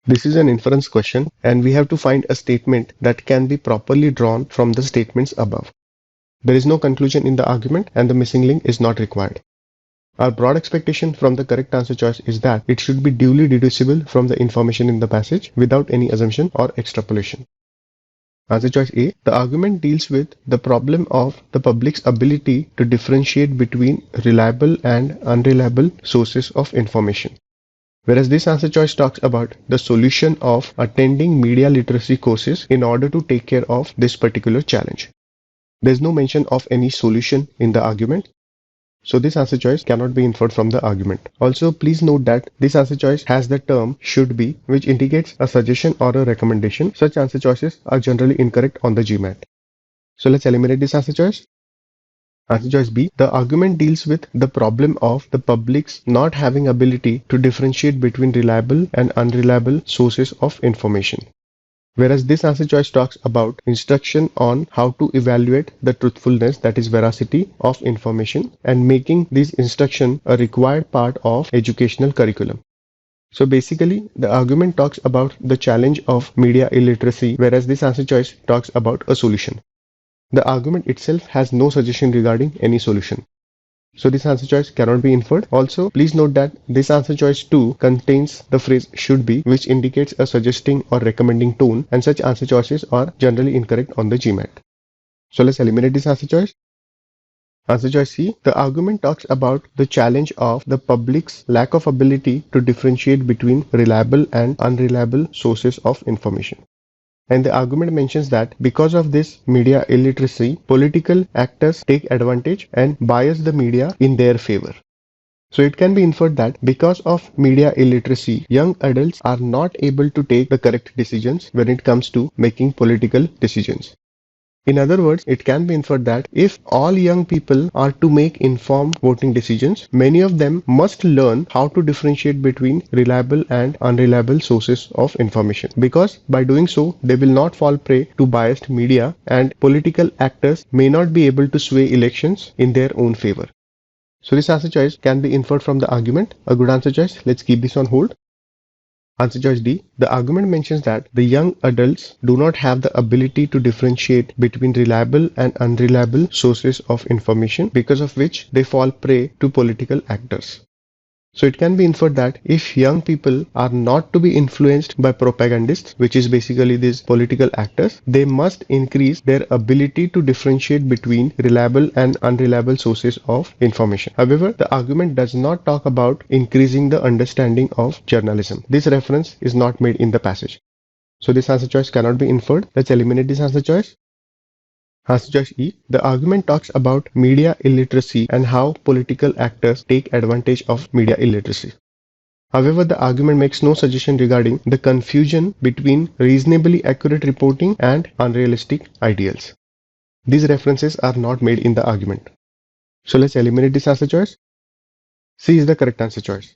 This is an inference question, and we have to find a statement that can be properly drawn from the statements above. There is no conclusion in the argument, and the missing link is not required. Our broad expectation from the correct answer choice is that it should be duly deducible from the information in the passage without any assumption or extrapolation. Answer choice A. The argument deals with the problem of the public's ability to differentiate between reliable and unreliable sources of information. Whereas this answer choice talks about the solution of attending media literacy courses in order to take care of this particular challenge. There's no mention of any solution in the argument, so this answer choice cannot be inferred from the argument. Also, please note that this answer choice has the term should be, which indicates a suggestion or a recommendation. Such answer choices are generally incorrect on the GMAT. So let's eliminate this answer choice. Answer choice B. The argument deals with the problem of the public's not having ability to differentiate between reliable and unreliable sources of information. Whereas this answer choice talks about instruction on how to evaluate the truthfulness, that is veracity, of information and making this instruction a required part of educational curriculum. So basically, the argument talks about the challenge of media illiteracy, whereas this answer choice talks about a solution. The argument itself has no suggestion regarding any solution. So this answer choice cannot be inferred. Also, please note that this answer choice 2 contains the phrase should be, which indicates a suggesting or recommending tone, and such answer choices are generally incorrect on the GMAT. So let's eliminate this answer choice. Answer choice C. The argument talks about the challenge of the public's lack of ability to differentiate between reliable and unreliable sources of information. And the argument mentions that because of this media illiteracy, political actors take advantage and bias the media in their favor. So it can be inferred that because of media illiteracy, young adults are not able to take the correct decisions when it comes to making political decisions. In other words, it can be inferred that if all young people are to make informed voting decisions, many of them must learn how to differentiate between reliable and unreliable sources of information. Because by doing so, they will not fall prey to biased media and political actors may not be able to sway elections in their own favor. So this answer choice can be inferred from the argument. A good answer choice. Let's keep this on hold. Answer choice D. The argument mentions that the young adults do not have the ability to differentiate between reliable and unreliable sources of information, because of which they fall prey to political actors. So it can be inferred that if young people are not to be influenced by propagandists, which is basically these political actors, they must increase their ability to differentiate between reliable and unreliable sources of information. However, the argument does not talk about increasing the understanding of journalism. This reference is not made in the passage. So this answer choice cannot be inferred. Let's eliminate this answer choice. Answer choice E. The argument talks about media illiteracy and how political actors take advantage of media illiteracy. However, the argument makes no suggestion regarding the confusion between reasonably accurate reporting and unrealistic ideals. These references are not made in the argument. So let's eliminate this answer choice. C is the correct answer choice.